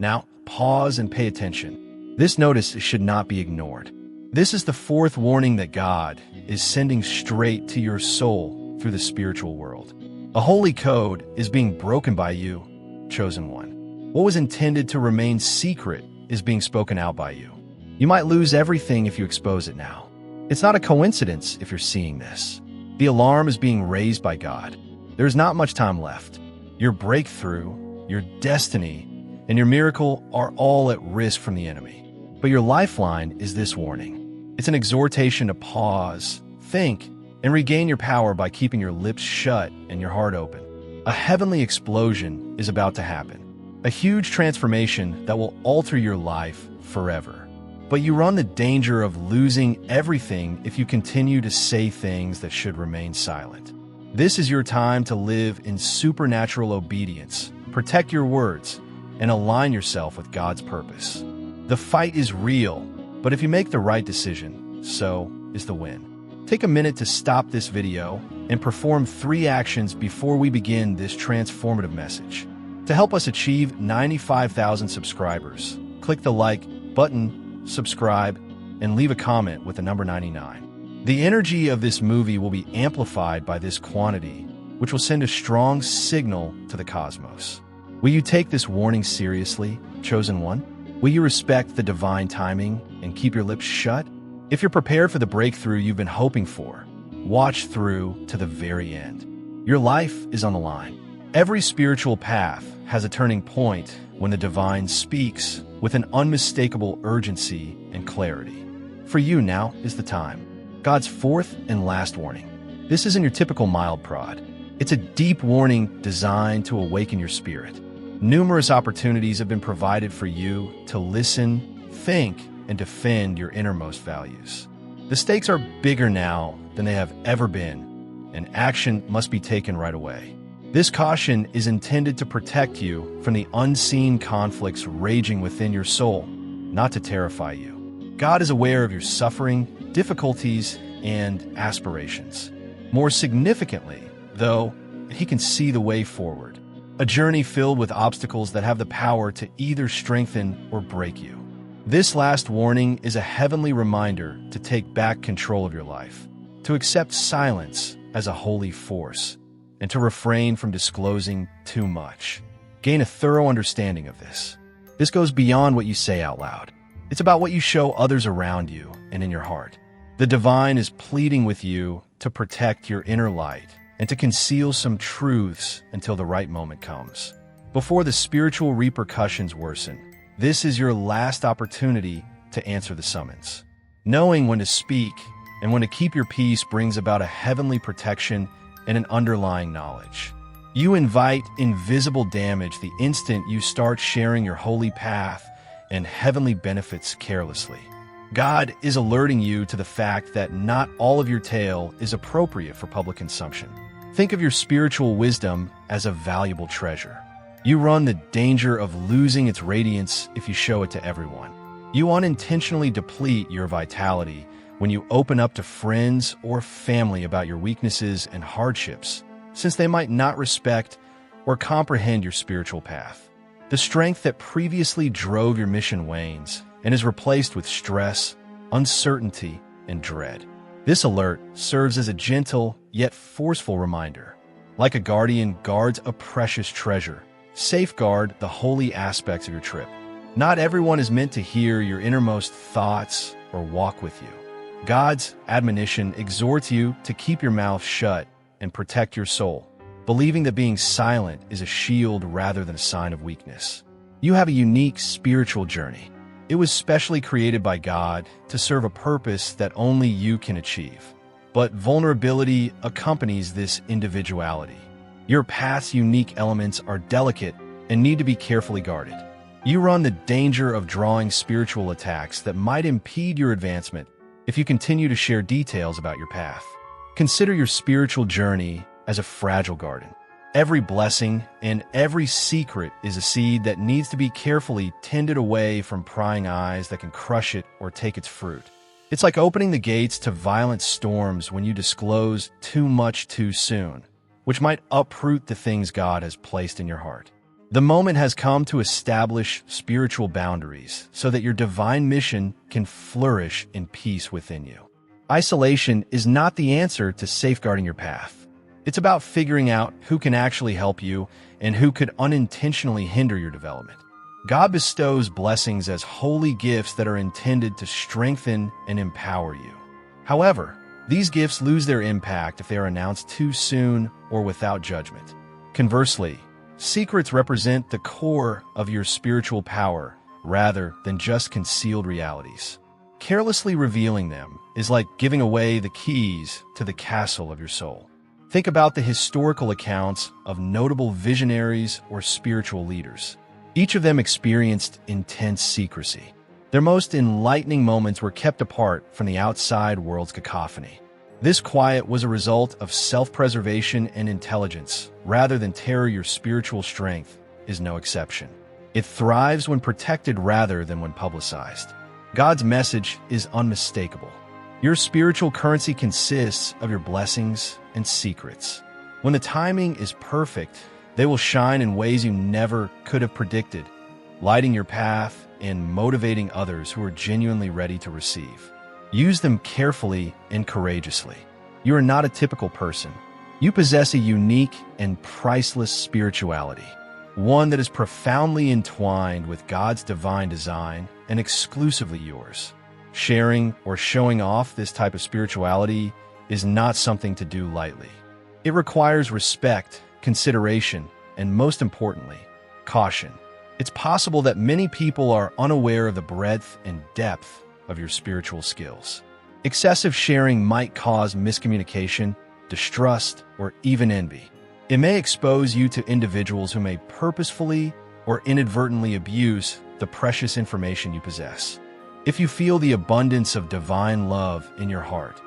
Now, pause and pay attention. This notice should not be ignored. This is the fourth warning that God is sending straight to your soul through the spiritual world. A holy code is being broken by you, chosen one. What was intended to remain secret is being spoken out by you. You might lose everything if you expose it now. It's not a coincidence if you're seeing this. The alarm is being raised by God. There's not much time left. Your breakthrough, your destiny, and your miracle are all at risk from the enemy. But your lifeline is this warning. It's an exhortation to pause, think, and regain your power by keeping your lips shut and your heart open. A heavenly explosion is about to happen. A huge transformation that will alter your life forever. But you run the danger of losing everything if you continue to say things that should remain silent. This is your time to live in supernatural obedience, protect your words, and align yourself with God's purpose. The fight is real, but if you make the right decision, so is the win. Take a minute to stop this video and perform 3 actions before we begin this transformative message. To help us achieve 95,000 subscribers, click the like button, subscribe, and leave a comment with the number 99. The energy of this movie will be amplified by this quantity, which will send a strong signal to the cosmos. Will you take this warning seriously, chosen one? Will you respect the divine timing and keep your lips shut? If you're prepared for the breakthrough you've been hoping for, watch through to the very end. Your life is on the line. Every spiritual path has a turning point when the divine speaks with an unmistakable urgency and clarity. For you, now is the time. God's fourth and last warning. This isn't your typical mild prod. It's a deep warning designed to awaken your spirit. Numerous opportunities have been provided for you to listen, think, and defend your innermost values. The stakes are bigger now than they have ever been, and action must be taken right away. This caution is intended to protect you from the unseen conflicts raging within your soul, not to terrify you. God is aware of your suffering, difficulties, and aspirations. More significantly, though, He can see the way forward, a journey filled with obstacles that have the power to either strengthen or break you. This last warning is a heavenly reminder to take back control of your life, to accept silence as a holy force, and to refrain from disclosing too much. Gain a thorough understanding of this. This goes beyond what you say out loud. It's about what you show others around you and in your heart. The divine is pleading with you to protect your inner light and to conceal some truths until the right moment comes. Before the spiritual repercussions worsen, this is your last opportunity to answer the summons. Knowing when to speak and when to keep your peace brings about a heavenly protection and an underlying knowledge. You invite invisible damage the instant you start sharing your holy path and heavenly benefits carelessly. God is alerting you to the fact that not all of your tale is appropriate for public consumption. Think of your spiritual wisdom as a valuable treasure. You run the danger of losing its radiance if you show it to everyone. You unintentionally deplete your vitality when you open up to friends or family about your weaknesses and hardships, since they might not respect or comprehend your spiritual path. The strength that previously drove your mission wanes and is replaced with stress, uncertainty, and dread. This alert serves as a gentle yet forceful reminder. Like a guardian guards a precious treasure, safeguard the holy aspects of your trip. Not everyone is meant to hear your innermost thoughts or walk with you. God's admonition exhorts you to keep your mouth shut and protect your soul, believing that being silent is a shield rather than a sign of weakness. You have a unique spiritual journey. It was specially created by God to serve a purpose that only you can achieve. But vulnerability accompanies this individuality. Your path's unique elements are delicate and need to be carefully guarded. You run the danger of drawing spiritual attacks that might impede your advancement if you continue to share details about your path. Consider your spiritual journey as a fragile garden. Every blessing and every secret is a seed that needs to be carefully tended away from prying eyes that can crush it or take its fruit. It's like opening the gates to violent storms when you disclose too much too soon, which might uproot the things God has placed in your heart. The moment has come to establish spiritual boundaries so that your divine mission can flourish in peace within you. Isolation is not the answer to safeguarding your path. It's about figuring out who can actually help you and who could unintentionally hinder your development. God bestows blessings as holy gifts that are intended to strengthen and empower you. However, these gifts lose their impact if they are announced too soon or without judgment. Conversely, secrets represent the core of your spiritual power rather than just concealed realities. Carelessly revealing them is like giving away the keys to the castle of your soul. Think about the historical accounts of notable visionaries or spiritual leaders. Each of them experienced intense secrecy. Their most enlightening moments were kept apart from the outside world's cacophony. This quiet was a result of self-preservation and intelligence, rather than terror. Your spiritual strength is no exception. It thrives when protected rather than when publicized. God's message is unmistakable. Your spiritual currency consists of your blessings and secrets. When the timing is perfect, they will shine in ways you never could have predicted, lighting your path and motivating others who are genuinely ready to receive. Use them carefully and courageously. You are not a typical person. You possess a unique and priceless spirituality, one that is profoundly entwined with God's divine design and exclusively yours. Sharing or showing off this type of spirituality is not something to do lightly. It requires respect, consideration, and most importantly, caution. It's possible that many people are unaware of the breadth and depth of your spiritual skills. Excessive sharing might cause miscommunication, distrust, or even envy. It may expose you to individuals who may purposefully or inadvertently abuse the precious information you possess. If you feel the abundance of divine love in your heart,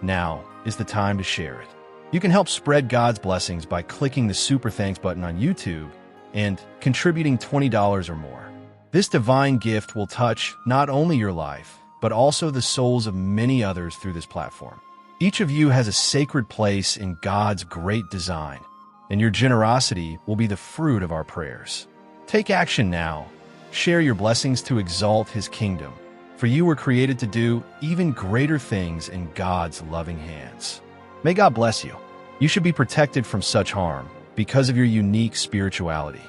now is the time to share it. You can help spread God's blessings by clicking the Super Thanks button on YouTube and contributing $20 or more. This divine gift will touch not only your life, but also the souls of many others through this platform. Each of you has a sacred place in God's great design, and your generosity will be the fruit of our prayers. Take action now. Share your blessings to exalt His kingdom, for you were created to do even greater things in God's loving hands. May God bless you. You should be protected from such harm because of your unique spirituality.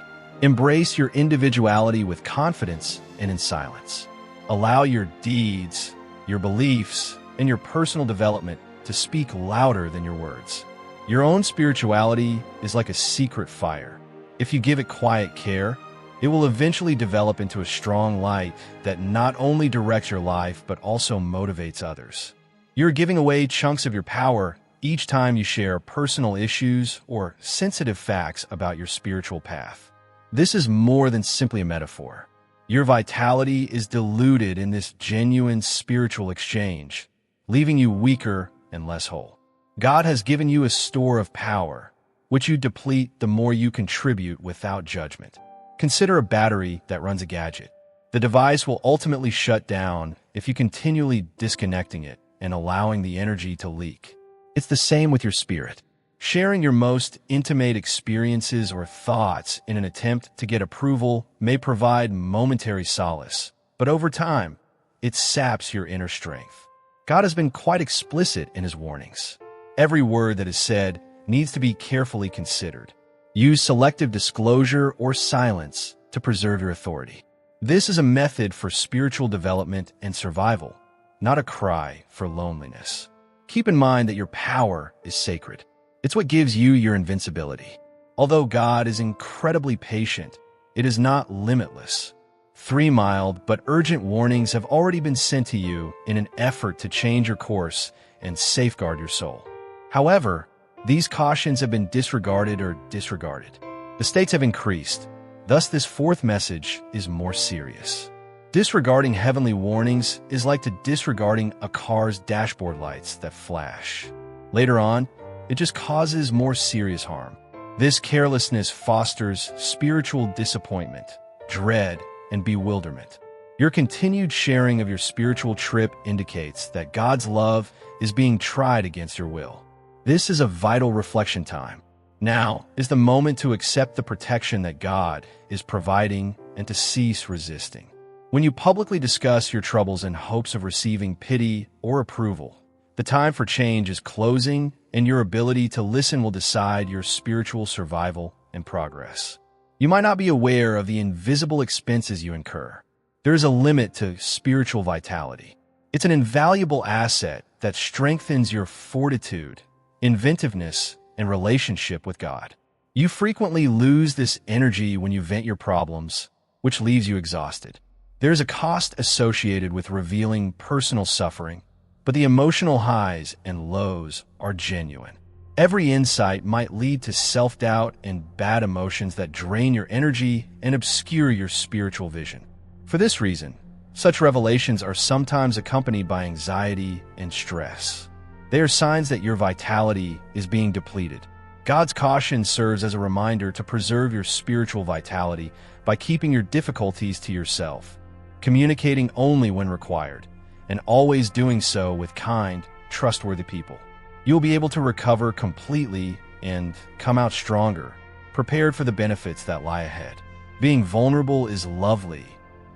Embrace your individuality with confidence and in silence. Allow your deeds, your beliefs, and your personal development to speak louder than your words. Your own spirituality is like a secret fire. If you give it quiet care, it will eventually develop into a strong light that not only directs your life but also motivates others. You're giving away chunks of your power each time you share personal issues or sensitive facts about your spiritual path. This is more than simply a metaphor. Your vitality is diluted in this genuine spiritual exchange, leaving you weaker and less whole. God has given you a store of power, which you deplete the more you contribute without judgment. Consider a battery that runs a gadget. The device will ultimately shut down if you continually disconnecting it and allowing the energy to leak. It's the same with your spirit. Sharing your most intimate experiences or thoughts in an attempt to get approval may provide momentary solace, but over time, it saps your inner strength. God has been quite explicit in His warnings. Every word that is said needs to be carefully considered. Use selective disclosure or silence to preserve your authority. This is a method for spiritual development and survival, not a cry for loneliness. Keep in mind that your power is sacred. It's what gives you your invincibility. Although God is incredibly patient, it is not limitless. 3 mild but urgent warnings have already been sent to you in an effort to change your course and safeguard your soul. However, these cautions have been disregarded or disregarded. The stakes have increased. Thus, this 4th message is more serious. Disregarding heavenly warnings is like to disregarding a car's dashboard lights that flash. Later on, it just causes more serious harm. This carelessness fosters spiritual disappointment, dread, and bewilderment. Your continued sharing of your spiritual trip indicates that God's love is being tried against your will. This is a vital reflection time. Now is the moment to accept the protection that God is providing and to cease resisting. When you publicly discuss your troubles in hopes of receiving pity or approval, the time for change is closing, and your ability to listen will decide your spiritual survival and progress. You might not be aware of the invisible expenses you incur. There is a limit to spiritual vitality. It's an invaluable asset that strengthens your fortitude, inventiveness, and relationship with God. You frequently lose this energy when you vent your problems, which leaves you exhausted. There is a cost associated with revealing personal suffering, but the emotional highs and lows are genuine. Every insight might lead to self-doubt and bad emotions that drain your energy and obscure your spiritual vision. For this reason, such revelations are sometimes accompanied by anxiety and stress. They are signs that your vitality is being depleted. God's caution serves as a reminder to preserve your spiritual vitality by keeping your difficulties to yourself, communicating only when required, and always doing so with kind, trustworthy people. You'll be able to recover completely and come out stronger, prepared for the benefits that lie ahead. Being vulnerable is lovely,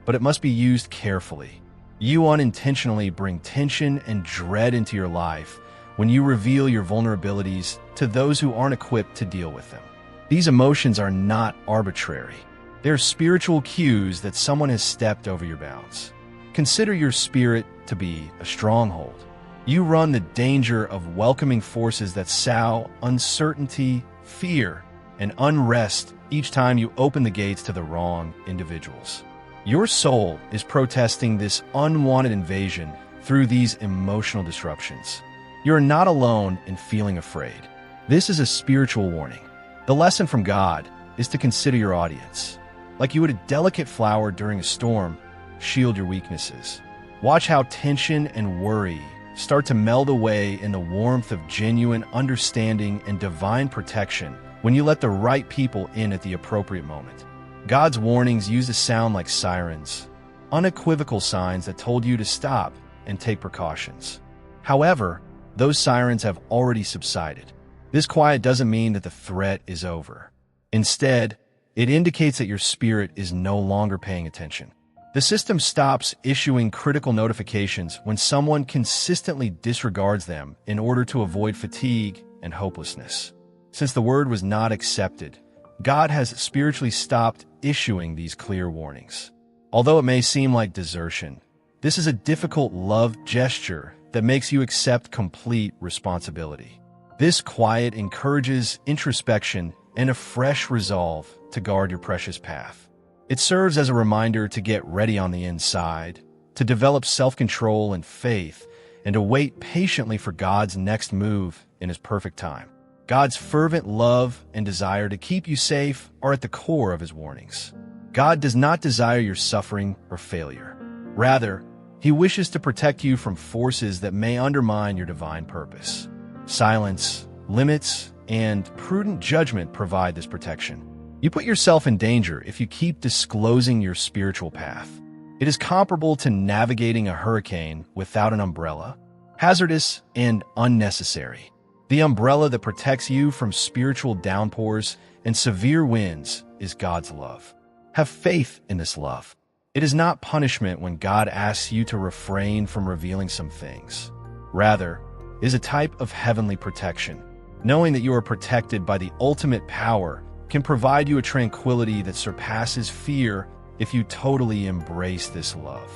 but it must be used carefully. You unintentionally bring tension and dread into your life when you reveal your vulnerabilities to those who aren't equipped to deal with them. These emotions are not arbitrary. They're spiritual cues that someone has stepped over your bounds. Consider your spirit to be a stronghold. You run the danger of welcoming forces that sow uncertainty, fear, and unrest each time you open the gates to the wrong individuals. Your soul is protesting this unwanted invasion through these emotional disruptions. You're not alone in feeling afraid. This is a spiritual warning. The lesson from God is to consider your audience. Like you would a delicate flower during a storm, shield your weaknesses. Watch how tension and worry start to meld away in the warmth of genuine understanding and divine protection when you let the right people in at the appropriate moment. God's warnings used to sound like sirens, unequivocal signs that told you to stop and take precautions. However, those sirens have already subsided. This quiet doesn't mean that the threat is over. Instead, it indicates that your spirit is no longer paying attention. The system stops issuing critical notifications when someone consistently disregards them in order to avoid fatigue and hopelessness. Since the word was not accepted, God has spiritually stopped issuing these clear warnings. Although it may seem like desertion, this is a difficult love gesture that makes you accept complete responsibility. This quiet encourages introspection and a fresh resolve to guard your precious path. It serves as a reminder to get ready on the inside, to develop self-control and faith, and to wait patiently for God's next move in His perfect time. God's fervent love and desire to keep you safe are at the core of His warnings. God does not desire your suffering or failure. Rather, He wishes to protect you from forces that may undermine your divine purpose. Silence, limits, and prudent judgment provide this protection. You put yourself in danger if you keep disclosing your spiritual path. It is comparable to navigating a hurricane without an umbrella, hazardous and unnecessary. The umbrella that protects you from spiritual downpours and severe winds is God's love. Have faith in this love. It is not punishment when God asks you to refrain from revealing some things. Rather, it is a type of heavenly protection. Knowing that you are protected by the ultimate power can provide you a tranquility that surpasses fear if you totally embrace this love.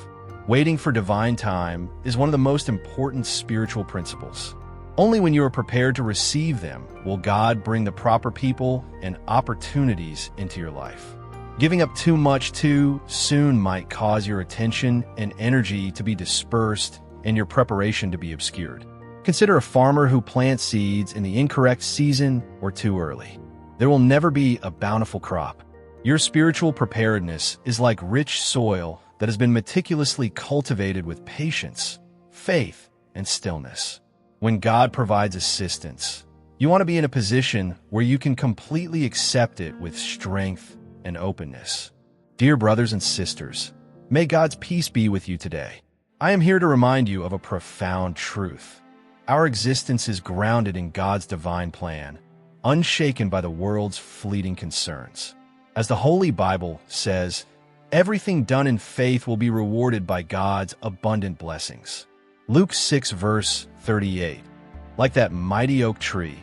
Waiting for divine time is one of the most important spiritual principles. Only when you are prepared to receive them will God bring the proper people and opportunities into your life. Giving up too much too soon might cause your attention and energy to be dispersed and your preparation to be obscured. Consider a farmer who plants seeds in the incorrect season or too early. There will never be a bountiful crop. Your spiritual preparedness is like rich soil that has been meticulously cultivated with patience, faith, and stillness. When God provides assistance, you want to be in a position where you can completely accept it with strength and openness. Dear brothers and sisters, may God's peace be with you today. I am here to remind you of a profound truth. Our existence is grounded in God's divine plan, unshaken by the world's fleeting concerns. As the Holy Bible says, everything done in faith will be rewarded by God's abundant blessings. Luke 6 verse 38. Like that mighty oak tree,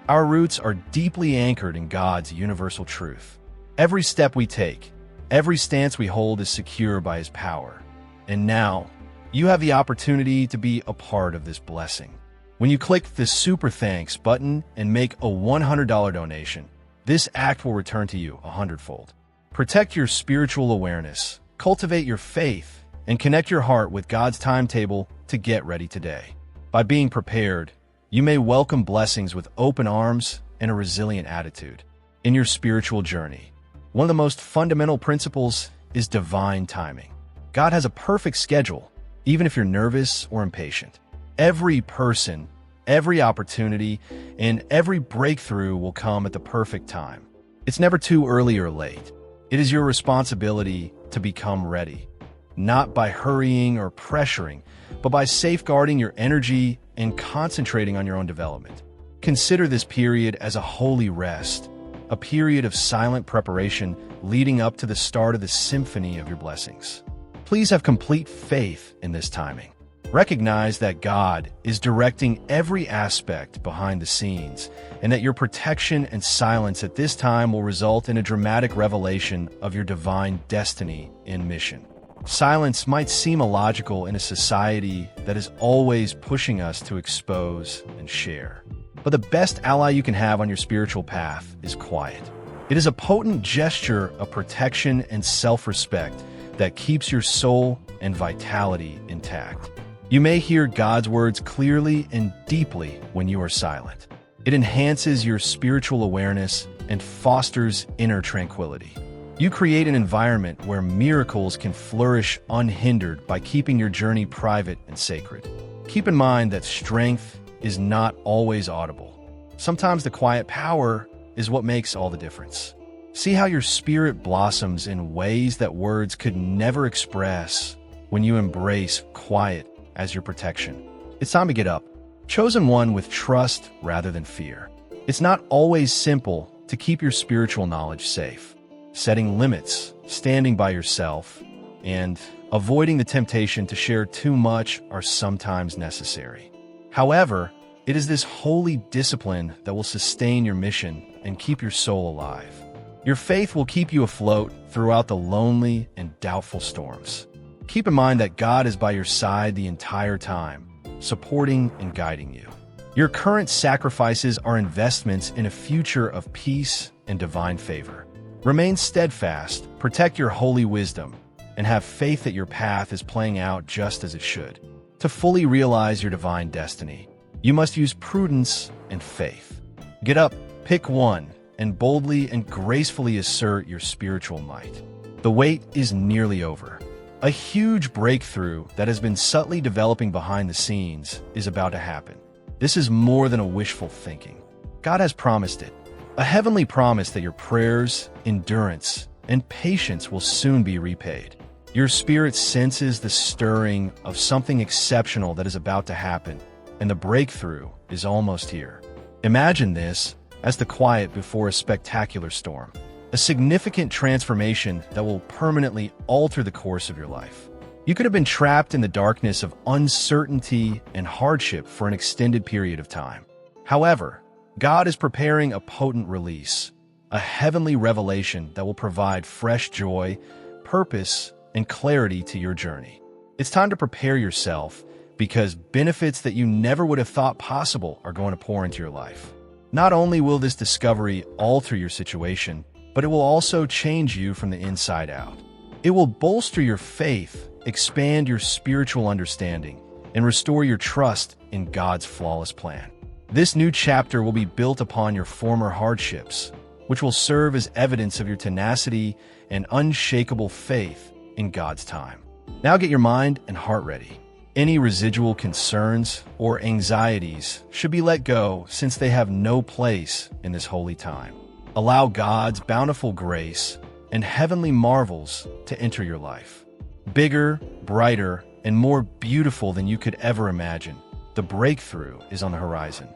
our roots are deeply anchored in God's universal truth. Every step we take, every stance we hold is secure by His power. And now, you have the opportunity to be a part of this blessing. When you click the Super Thanks button and make a $100 donation, this act will return to you 100-fold. Protect your spiritual awareness, cultivate your faith, and connect your heart with God's timetable to get ready today. By being prepared, you may welcome blessings with open arms and a resilient attitude. In your spiritual journey, one of the most fundamental principles is divine timing. God has a perfect schedule, even if you're nervous or impatient. Every person, every opportunity, and every breakthrough will come at the perfect time. It's never too early or late. It is your responsibility to become ready, not by hurrying or pressuring, but by safeguarding your energy and concentrating on your own development. Consider this period as a holy rest, a period of silent preparation leading up to the start of the symphony of your blessings. Please have complete faith in this timing. Recognize that God is directing every aspect behind the scenes, and that your protection and silence at this time will result in a dramatic revelation of your divine destiny and mission. Silence might seem illogical in a society that is always pushing us to expose and share. But the best ally you can have on your spiritual path is quiet. It is a potent gesture of protection and self-respect that keeps your soul and vitality intact. You may hear God's words clearly and deeply when you are silent. It enhances your spiritual awareness and fosters inner tranquility. You create an environment where miracles can flourish unhindered by keeping your journey private and sacred. Keep in mind that strength is not always audible. Sometimes the quiet power is what makes all the difference. See how your spirit blossoms in ways that words could never express when you embrace quiet as your protection. It's time to get up. Chosen one with trust rather than fear. It's not always simple to keep your spiritual knowledge safe. Setting limits, standing by yourself, and avoiding the temptation to share too much are sometimes necessary. However, it is this holy discipline that will sustain your mission and keep your soul alive. Your faith will keep you afloat throughout the lonely and doubtful storms. Keep in mind that God is by your side the entire time, supporting and guiding you. Your current sacrifices are investments in a future of peace and divine favor. Remain steadfast, protect your holy wisdom, and have faith that your path is playing out just as it should. To fully realize your divine destiny, you must use prudence and faith. Get up, pick one, and boldly and gracefully assert your spiritual might. The wait is nearly over. A huge breakthrough that has been subtly developing behind the scenes is about to happen. This is more than a wishful thinking. God has promised it. A heavenly promise that your prayers, endurance, and patience will soon be repaid. Your spirit senses the stirring of something exceptional that is about to happen, and the breakthrough is almost here. Imagine this as the quiet before a spectacular storm, a significant transformation that will permanently alter the course of your life. You could have been trapped in the darkness of uncertainty and hardship for an extended period of time. However, God is preparing a potent release, a heavenly revelation that will provide fresh joy, purpose, and clarity to your journey. It's time to prepare yourself because benefits that you never would have thought possible are going to pour into your life. Not only will this discovery alter your situation, but it will also change you from the inside out. It will bolster your faith, expand your spiritual understanding, and restore your trust in God's flawless plan. This new chapter will be built upon your former hardships, which will serve as evidence of your tenacity and unshakable faith in God's time. Now get your mind and heart ready. Any residual concerns or anxieties should be let go since they have no place in this holy time. Allow God's bountiful grace and heavenly marvels to enter your life. Bigger, brighter, and more beautiful than you could ever imagine, the breakthrough is on the horizon.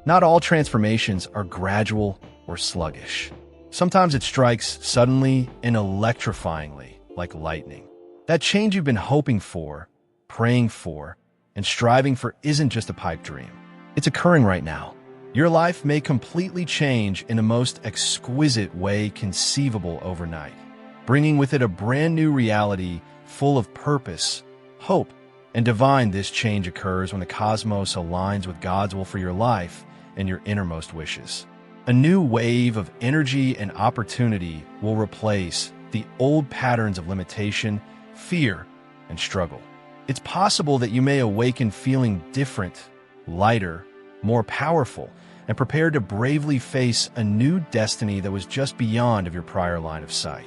Not all transformations are gradual or sluggish. Sometimes it strikes suddenly and electrifyingly, like lightning. That change you've been hoping for, praying for, and striving for isn't just a pipe dream. It's occurring right now. Your life may completely change in the most exquisite way conceivable overnight, bringing with it a brand new reality full of purpose, hope, and divine. This change occurs when the cosmos aligns with God's will for your life and your innermost wishes. A new wave of energy and opportunity will replace the old patterns of limitation, fear, and struggle. It's possible that you may awaken feeling different, lighter, more powerful, and prepared to bravely face a new destiny that was just beyond of your prior line of sight.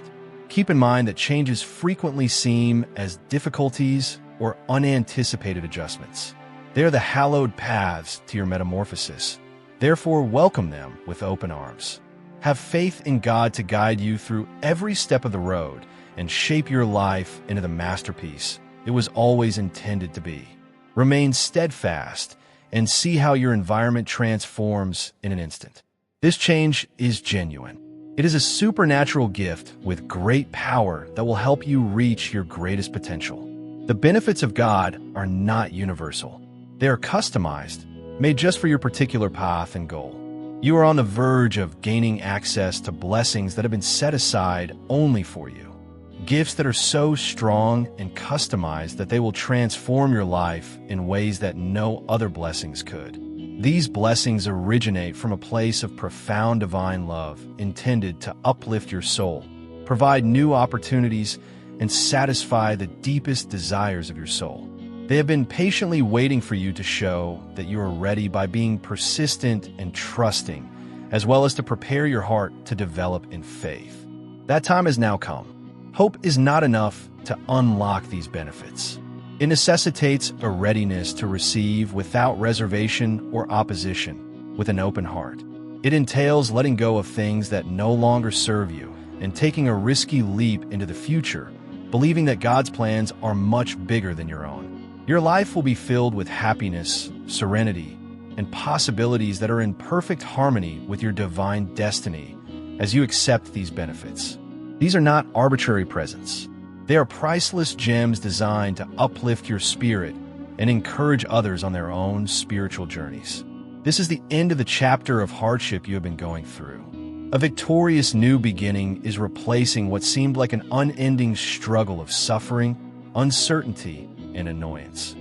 Keep in mind that changes frequently seem as difficulties or unanticipated adjustments. They are the hallowed paths to your metamorphosis. Therefore, welcome them with open arms. Have faith in God to guide you through every step of the road and shape your life into the masterpiece it was always intended to be. Remain steadfast and see how your environment transforms in an instant. This change is genuine. It is a supernatural gift with great power that will help you reach your greatest potential. The benefits of God are not universal. They are customized, made just for your particular path and goal. You are on the verge of gaining access to blessings that have been set aside only for you. Gifts that are so strong and customized that they will transform your life in ways that no other blessings could. These blessings originate from a place of profound divine love intended to uplift your soul, provide new opportunities, and satisfy the deepest desires of your soul. They have been patiently waiting for you to show that you are ready by being persistent and trusting, as well as to prepare your heart to develop in faith. That time has now come. Hope is not enough to unlock these benefits. It necessitates a readiness to receive without reservation or opposition, with an open heart. It entails letting go of things that no longer serve you and taking a risky leap into the future, believing that God's plans are much bigger than your own. Your life will be filled with happiness, serenity, and possibilities that are in perfect harmony with your divine destiny as you accept these benefits. These are not arbitrary presents. They are priceless gems designed to uplift your spirit and encourage others on their own spiritual journeys. This is the end of the chapter of hardship you have been going through. A victorious new beginning is replacing what seemed like an unending struggle of suffering, uncertainty, and annoyance.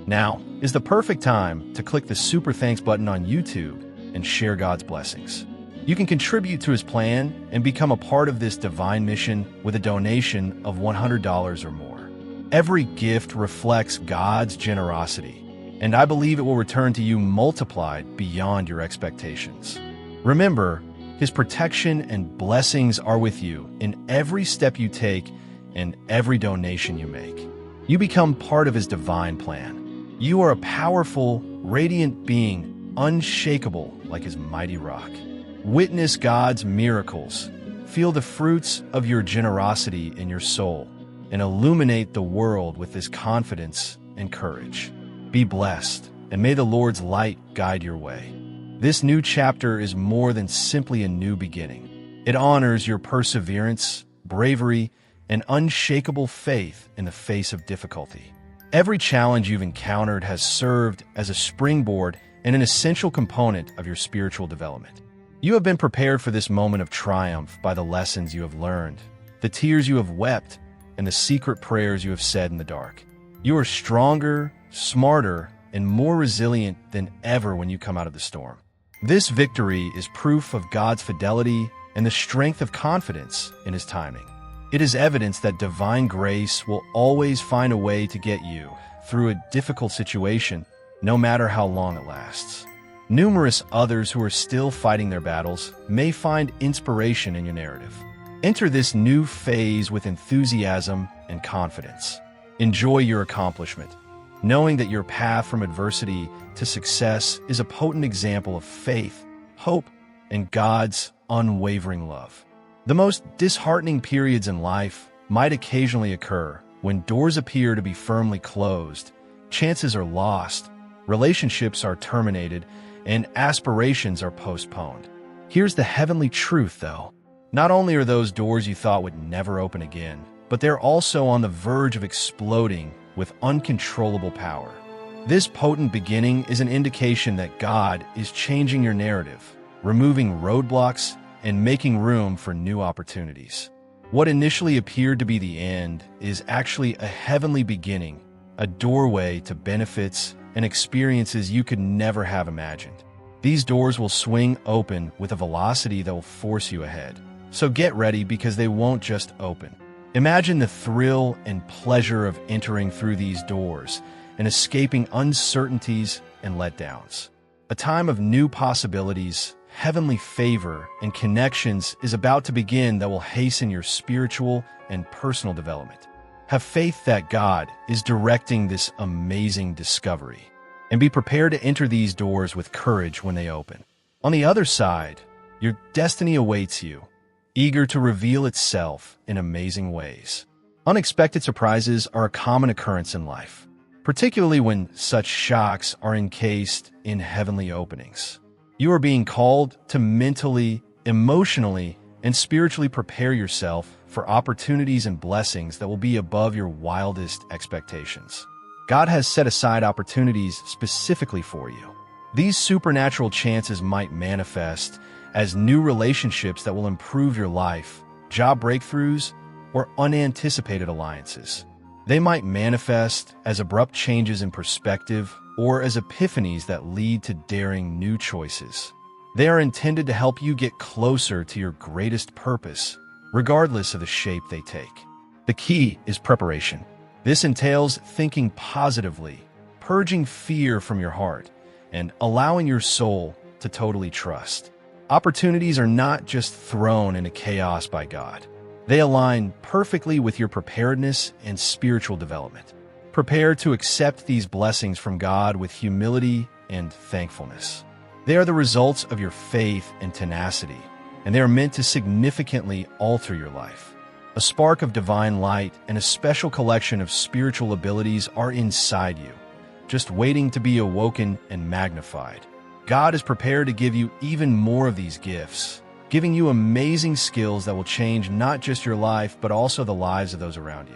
Now is the perfect time to click the super thanks button on YouTube and share God's blessings. You can contribute to his plan and become a part of this divine mission with a donation of $100 or more. Every gift reflects God's generosity, and I believe it will return to you multiplied beyond your expectations. Remember, his protection and blessings are with you in every step you take and every donation you make. You become part of his divine plan. You are a powerful, radiant being, unshakable like his mighty rock. Witness God's miracles, feel the fruits of your generosity in your soul, and illuminate the world with this confidence and courage. Be blessed, and may the Lord's light guide your way. This new chapter is more than simply a new beginning. It honors your perseverance, bravery, and unshakable faith in the face of difficulty. Every challenge you've encountered has served as a springboard and an essential component of your spiritual development. You have been prepared for this moment of triumph by the lessons you have learned, the tears you have wept, and the secret prayers you have said in the dark. You are stronger, smarter, and more resilient than ever when you come out of the storm. This victory is proof of God's fidelity and the strength of confidence in his timing. It is evidence that divine grace will always find a way to get you through a difficult situation, no matter how long it lasts. Numerous others who are still fighting their battles may find inspiration in your narrative. Enter this new phase with enthusiasm and confidence. Enjoy your accomplishment, knowing that your path from adversity to success is a potent example of faith, hope, and God's unwavering love. The most disheartening periods in life might occasionally occur when doors appear to be firmly closed, chances are lost, relationships are terminated, and aspirations are postponed. Here's the heavenly truth, though. Not only are those doors you thought would never open again, but they're also on the verge of exploding with uncontrollable power. This potent beginning is an indication that God is changing your narrative, removing roadblocks, and making room for new opportunities. What initially appeared to be the end is actually a heavenly beginning, a doorway to benefits and experiences you could never have imagined. These doors will swing open with a velocity that will force you ahead. So get ready, because they won't just open. Imagine the thrill and pleasure of entering through these doors and escaping uncertainties and letdowns. A time of new possibilities, heavenly favor, and connections is about to begin that will hasten your spiritual and personal development. Have faith that God is directing this amazing discovery, and be prepared to enter these doors with courage when they open. On the other side, your destiny awaits you, eager to reveal itself in amazing ways. Unexpected surprises are a common occurrence in life, particularly when such shocks are encased in heavenly openings. You are being called to mentally, emotionally, and spiritually prepare yourself for opportunities and blessings that will be above your wildest expectations. God has set aside opportunities specifically for you. These supernatural chances might manifest as new relationships that will improve your life, job breakthroughs, or unanticipated alliances. They might manifest as abrupt changes in perspective or as epiphanies that lead to daring new choices. They are intended to help you get closer to your greatest purpose, regardless of the shape they take. The key is preparation. This entails thinking positively, purging fear from your heart, and allowing your soul to totally trust. Opportunities are not just thrown into chaos by God. They align perfectly with your preparedness and spiritual development. Prepare to accept these blessings from God with humility and thankfulness. They are the results of your faith and tenacity, and they are meant to significantly alter your life. A spark of divine light and a special collection of spiritual abilities are inside you, just waiting to be awoken and magnified. God is prepared to give you even more of these gifts, giving you amazing skills that will change not just your life, but also the lives of those around you.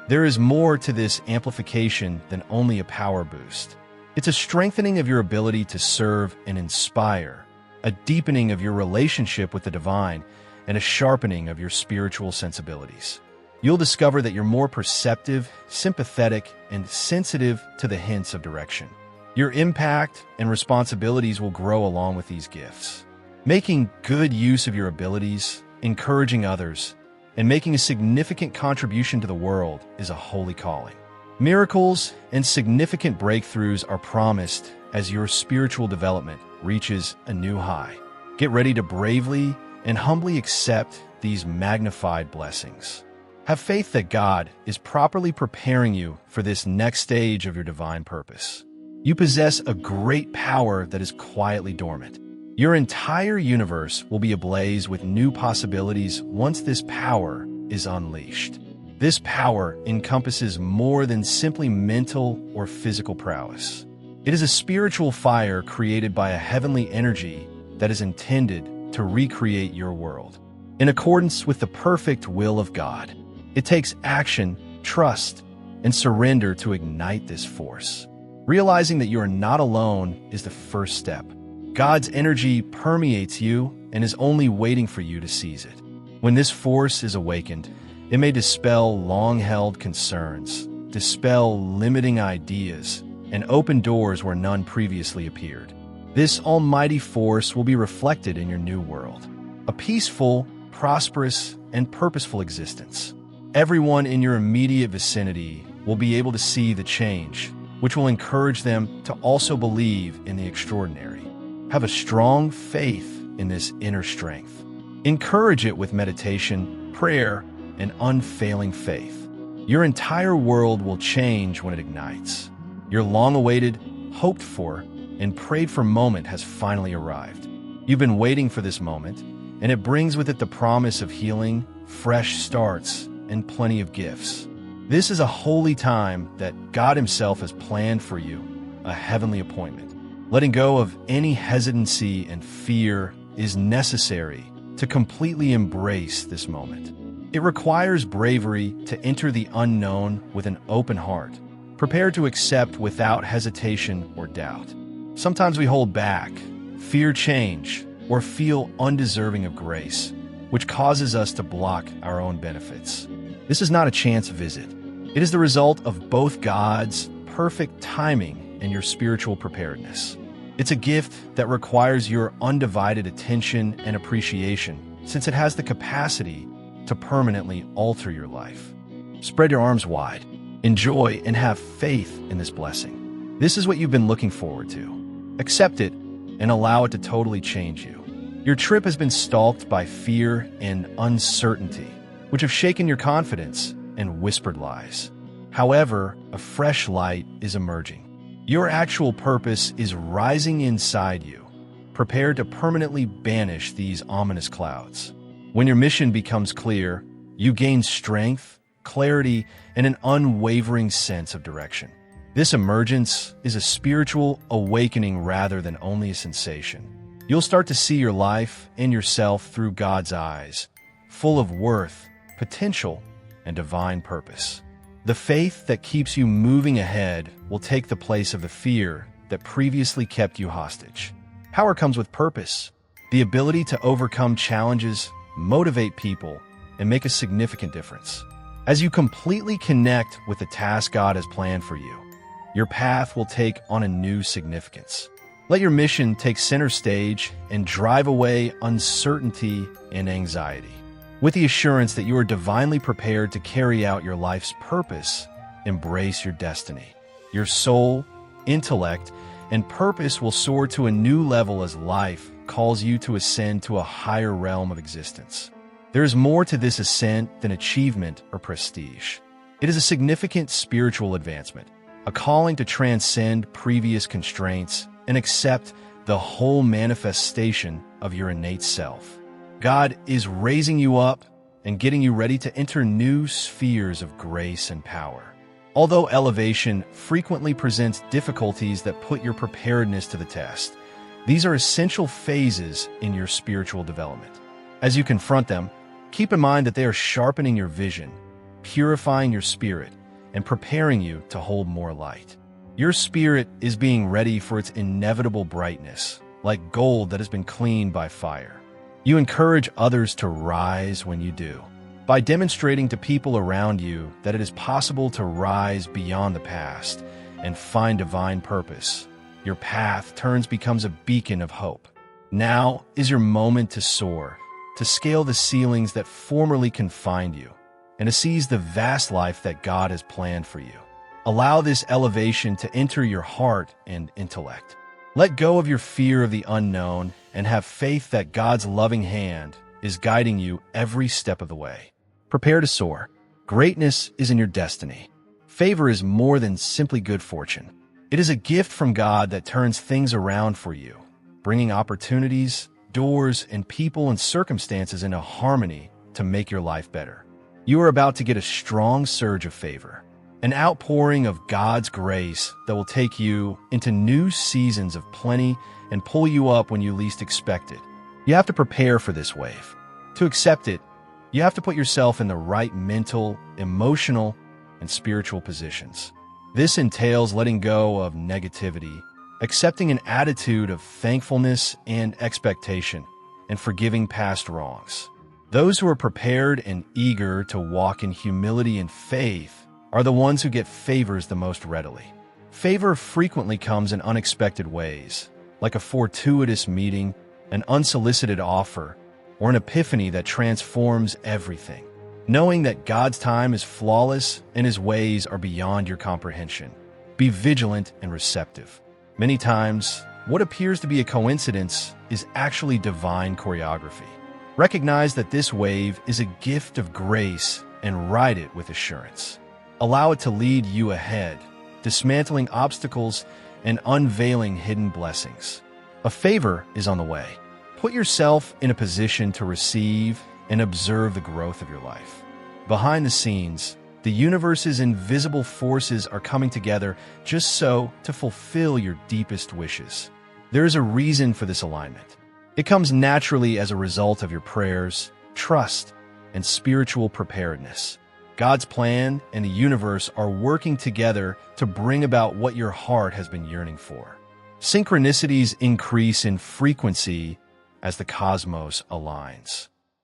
There is more to this amplification than only a power boost. It's a strengthening of your ability to serve and inspire, a deepening of your relationship with the divine, and a sharpening of your spiritual sensibilities. You'll discover that you're more perceptive, sympathetic, and sensitive to the hints of direction. Your impact and responsibilities will grow along with these gifts. Making good use of your abilities, encouraging others, and making a significant contribution to the world is a holy calling. Miracles and significant breakthroughs are promised as your spiritual development reaches a new high. Get ready to bravely and humbly accept these magnified blessings. Have faith that God is properly preparing you for this next stage of your divine purpose. You possess a great power that is quietly dormant. Your entire universe will be ablaze with new possibilities once this power is unleashed. This power encompasses more than simply mental or physical prowess. It is a spiritual fire created by a heavenly energy that is intended to recreate your world in accordance with the perfect will of God. It takes action, trust, and surrender to ignite this force. Realizing that you are not alone is the first step. God's energy permeates you and is only waiting for you to seize it. When this force is awakened, it may dispel long-held concerns, dispel limiting ideas, and open doors where none previously appeared. This almighty force will be reflected in your new world, a peaceful, prosperous, and purposeful existence. Everyone in your immediate vicinity will be able to see the change, which will encourage them to also believe in the extraordinary. Have a strong faith in this inner strength. Encourage it with meditation, prayer, and unfailing faith. Your entire world will change when it ignites. Your long-awaited, hoped-for, and prayed-for moment has finally arrived. You've been waiting for this moment, and it brings with it the promise of healing, fresh starts, and plenty of gifts. This is a holy time that God Himself has planned for you, a heavenly appointment. Letting go of any hesitancy and fear is necessary to completely embrace this moment. It requires bravery to enter the unknown with an open heart, prepared to accept without hesitation or doubt. Sometimes we hold back, fear change, or feel undeserving of grace, which causes us to block our own benefits. This is not a chance visit. It is the result of both God's perfect timing and your spiritual preparedness. It's a gift that requires your undivided attention and appreciation, since it has the capacity to permanently alter your life. Spread your arms wide, enjoy, and have faith in this blessing. This is what you've been looking forward to. Accept it and allow it to totally change you. Your trip has been stalked by fear and uncertainty, which have shaken your confidence and whispered lies. However, a fresh light is emerging. Your actual purpose is rising inside you, prepared to permanently banish these ominous clouds. When your mission becomes clear, you gain strength, clarity, and an unwavering sense of direction. This emergence is a spiritual awakening rather than only a sensation. You'll start to see your life and yourself through God's eyes, full of worth, potential, and divine purpose. The faith that keeps you moving ahead will take the place of the fear that previously kept you hostage. Power comes with purpose, the ability to overcome challenges, motivate people, and make a significant difference. As you completely connect with the task God has planned for you, your path will take on a new significance. Let your mission take center stage and drive away uncertainty and anxiety. With the assurance that you are divinely prepared to carry out your life's purpose, embrace your destiny. Your soul, intellect, and purpose will soar to a new level as life calls you to ascend to a higher realm of existence. There is more to this ascent than achievement or prestige. It is a significant spiritual advancement, a calling to transcend previous constraints and accept the whole manifestation of your innate self. God is raising you up and getting you ready to enter new spheres of grace and power. Although elevation frequently presents difficulties that put your preparedness to the test, these are essential phases in your spiritual development. As you confront them, keep in mind that they are sharpening your vision, purifying your spirit, and preparing you to hold more light. Your spirit is being ready for its inevitable brightness, like gold that has been cleaned by fire. You encourage others to rise when you do, by demonstrating to people around you that it is possible to rise beyond the past and find divine purpose. Your path becomes a beacon of hope. Now is your moment to soar, to scale the ceilings that formerly confined you, and to seize the vast life that God has planned for you. Allow this elevation to enter your heart and intellect. Let go of your fear of the unknown and have faith that God's loving hand is guiding you every step of the way. Prepare to soar. Greatness is in your destiny. Favor is more than simply good fortune. It is a gift from God that turns things around for you, bringing opportunities, doors, and people and circumstances into harmony to make your life better. You are about to get a strong surge of favor, an outpouring of God's grace that will take you into new seasons of plenty and pull you up when you least expect it. You have to prepare for this wave. To accept it, you have to put yourself in the right mental, emotional, and spiritual positions. This entails letting go of negativity, accepting an attitude of thankfulness and expectation, and forgiving past wrongs. Those who are prepared and eager to walk in humility and faith are the ones who get favors the most readily. Favor frequently comes in unexpected ways, like a fortuitous meeting, an unsolicited offer, or an epiphany that transforms everything. Knowing that God's time is flawless and His ways are beyond your comprehension. Be vigilant and receptive. Many times, what appears to be a coincidence is actually divine choreography. Recognize that this wave is a gift of grace and ride it with assurance. Allow it to lead you ahead, dismantling obstacles and unveiling hidden blessings. A favor is on the way. Put yourself in a position to receive and observe the growth of your life. Behind the scenes, the universe's invisible forces are coming together just so to fulfill your deepest wishes. There is a reason for this alignment. It comes naturally as a result of your prayers, trust, and spiritual preparedness. God's plan and the universe are working together to bring about what your heart has been yearning for. Synchronicities increase in frequency as the cosmos aligns.